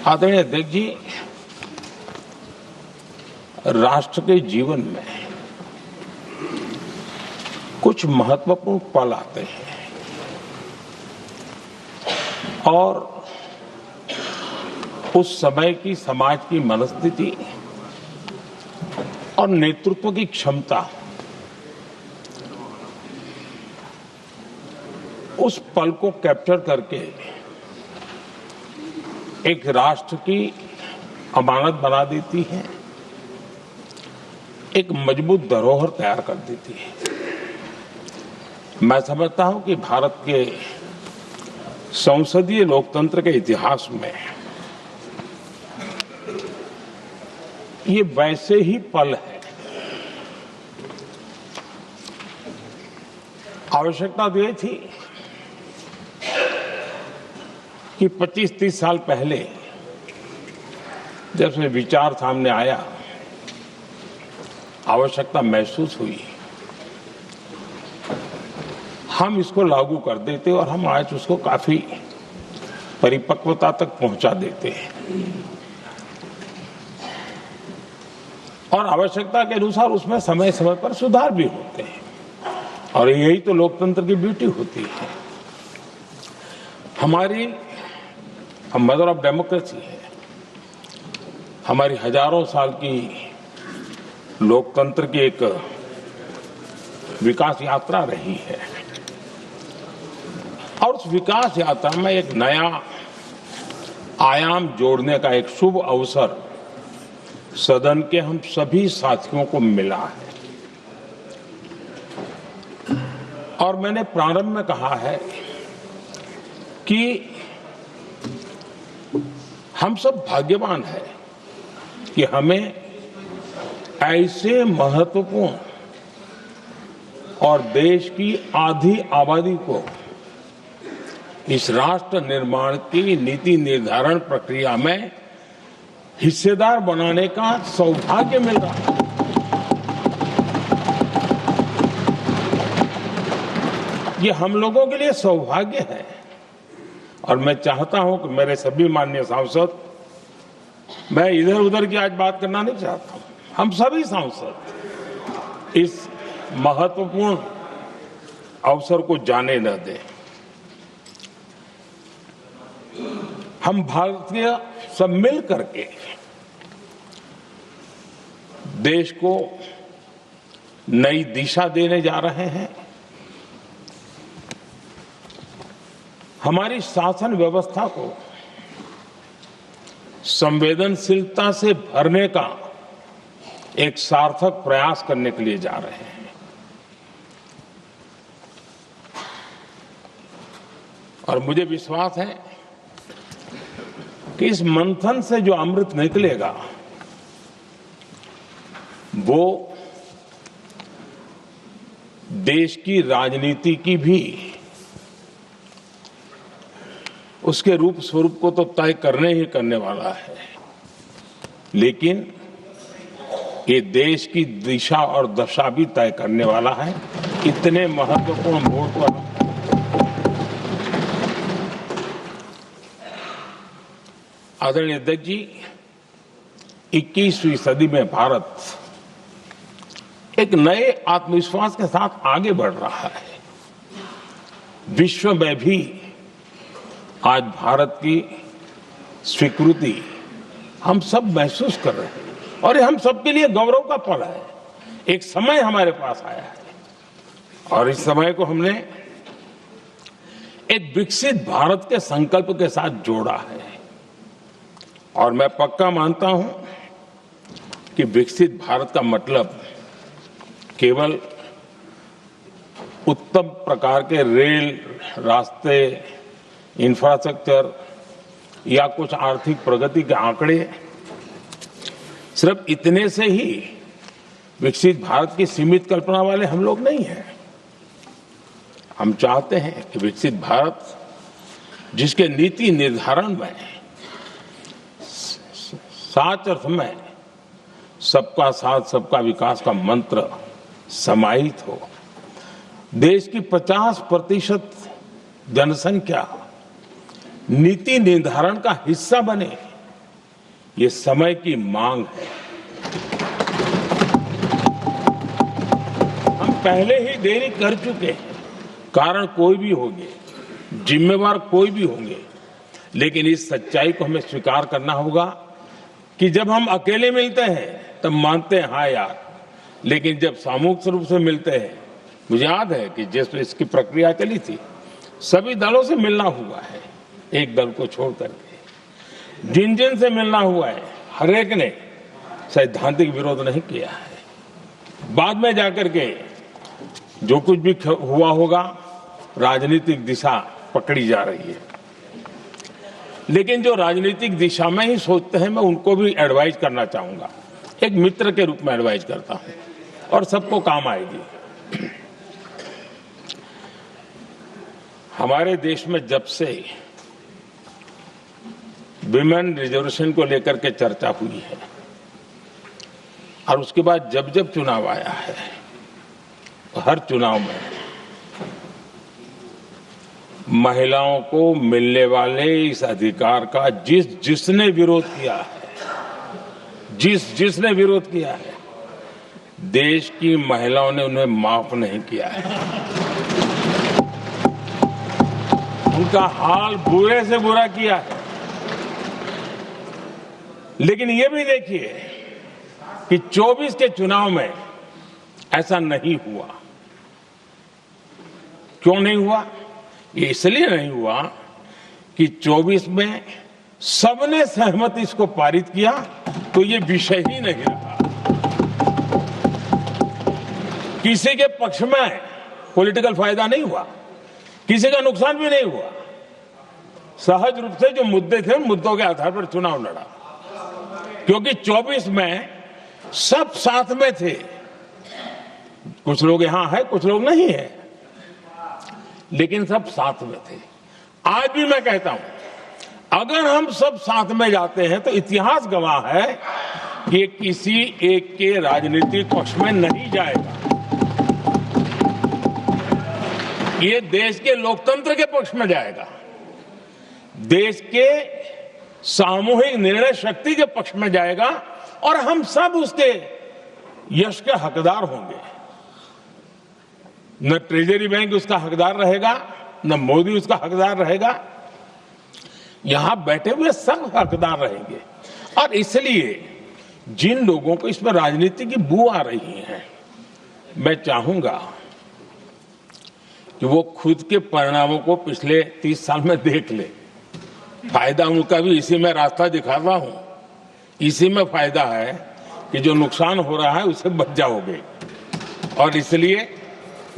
आदरणीय अध्यक्ष जी, राष्ट्र के जीवन में कुछ महत्वपूर्ण पल आते हैं और उस समय की समाज की मनस्थिति और नेतृत्व की क्षमता उस पल को कैप्चर करके एक राष्ट्र की अमानत बना देती है, एक मजबूत धरोहर तैयार कर देती है। मैं समझता हूं कि भारत के संसदीय लोकतंत्र के इतिहास में ये वैसे ही पल है। आवश्यकता तो ये थी कि 25-30 साल पहले जब से विचार सामने आया, आवश्यकता महसूस हुई, हम इसको लागू कर देते और हम आज उसको काफी परिपक्वता तक पहुंचा देते हैं और आवश्यकता के अनुसार उसमें समय समय पर सुधार भी होते हैं और यही तो लोकतंत्र की ब्यूटी होती है। हमारी मदर ऑफ डेमोक्रेसी है, हमारी हजारों साल की लोकतंत्र की एक विकास यात्रा रही है और उस विकास यात्रा में एक नया आयाम जोड़ने का एक शुभ अवसर सदन के हम सभी साथियों को मिला है। और मैंने प्रारंभ में कहा है कि हम सब भाग्यवान हैं कि हमें ऐसे महत्वपूर्ण और देश की आधी आबादी को इस राष्ट्र निर्माण की नीति निर्धारण प्रक्रिया में हिस्सेदार बनाने का सौभाग्य मिल रहा है। ये हम लोगों के लिए सौभाग्य है और मैं चाहता हूं कि मेरे सभी माननीय सांसद, मैं इधर उधर की आज बात करना नहीं चाहता हूं, हम सभी सांसद इस महत्वपूर्ण अवसर को जाने न दें। हम भारतीय सब मिल करके देश को नई दिशा देने जा रहे हैं। हमारी शासन व्यवस्था को संवेदनशीलता से भरने का एक सार्थक प्रयास करने के लिए जा रहे हैं और मुझे विश्वास है कि इस मंथन से जो अमृत निकलेगा वो देश की राजनीति की भी उसके रूप स्वरूप को तो तय करने ही करने वाला है, लेकिन ये देश की दिशा और दशा भी तय करने वाला है। इतने महत्वपूर्ण वोट पर आदरणीय अध्यक्ष जी, 21वीं सदी में भारत एक नए आत्मविश्वास के साथ आगे बढ़ रहा है। विश्व में भी आज भारत की स्वीकृति हम सब महसूस कर रहे हैं और ये हम सबके लिए गौरव का पल है। एक समय हमारे पास आया है और इस समय को हमने एक विकसित भारत के संकल्प के साथ जोड़ा है और मैं पक्का मानता हूं कि विकसित भारत का मतलब केवल उत्तम प्रकार के रेल, रास्ते, इंफ्रास्ट्रक्चर या कुछ आर्थिक प्रगति के आंकड़े सिर्फ इतने से ही विकसित भारत की सीमित कल्पना वाले हम लोग नहीं हैं। हम चाहते हैं कि विकसित भारत जिसके नीति निर्धारण में साच अर्थ में सबका साथ सबका विकास का मंत्र समाहित हो, देश की 50% जनसंख्या नीति निर्धारण का हिस्सा बने, ये समय की मांग है। हम पहले ही देरी कर चुके हैं। कारण कोई भी होंगे, जिम्मेवार कोई भी होंगे, लेकिन इस सच्चाई को हमें स्वीकार करना होगा कि जब हम अकेले मिलते हैं तब मानते हैं हाँ यार, लेकिन जब सामूहिक रूप से मिलते हैं, मुझे याद है कि जिस इसकी प्रक्रिया चली थी, सभी दलों से मिलना हुआ है, एक दल को छोड़ करके जिन जिन से मिलना हुआ है, हर एक ने सैद्धांतिक विरोध नहीं किया है। बाद में जाकर के जो कुछ भी हुआ होगा, राजनीतिक दिशा पकड़ी जा रही है, लेकिन जो राजनीतिक दिशा में ही सोचते हैं, मैं उनको भी एडवाइज करना चाहूंगा। एक मित्र के रूप में एडवाइज करता हूं और सबको काम आएगी। हमारे देश में जब से विमेन रिजर्वेशन को लेकर के चर्चा हुई है और उसके बाद जब जब चुनाव आया है, हर चुनाव में महिलाओं को मिलने वाले इस अधिकार का जिसने विरोध किया है, जिसने विरोध किया है, देश की महिलाओं ने उन्हें माफ नहीं किया है। उनका हाल बुरे से बुरा किया है। लेकिन ये भी देखिए कि 24 के चुनाव में ऐसा नहीं हुआ। क्यों नहीं हुआ? ये इसलिए नहीं हुआ कि 24 में सबने सहमति इसको पारित किया, तो ये विषय ही नहीं रहा। किसी के पक्ष में पॉलिटिकल फायदा नहीं हुआ, किसी का नुकसान भी नहीं हुआ। सहज रूप से जो मुद्दे थे, उन मुद्दों के आधार पर चुनाव लड़ा, क्योंकि 24 में सब साथ में थे। कुछ लोग यहां है, कुछ लोग नहीं है, लेकिन सब साथ में थे। आज भी मैं कहता हूं, अगर हम सब साथ में जाते हैं तो इतिहास गवाह है कि किसी एक के राजनीतिक पक्ष में नहीं जाएगा। ये देश के लोकतंत्र के पक्ष में जाएगा, देश के सामूहिक निर्णय शक्ति के पक्ष में जाएगा और हम सब उसके यश के हकदार होंगे। न ट्रेजरी बैंक उसका हकदार रहेगा, न मोदी उसका हकदार रहेगा, यहां बैठे हुए सब हकदार रहेंगे। और इसलिए जिन लोगों को इसमें राजनीति की बू आ रही है, मैं चाहूंगा कि वो खुद के परिणामों को पिछले 30 साल में देख ले। फायदा उनका भी इसी में रास्ता दिखाता हूं। इसी में फायदा है कि जो नुकसान हो रहा है उससे बच जाओगे। और इसलिए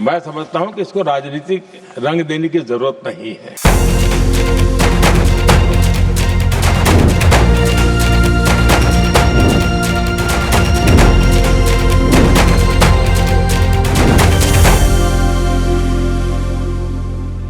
मैं समझता हूं कि इसको राजनीतिक रंग देने की जरूरत नहीं है।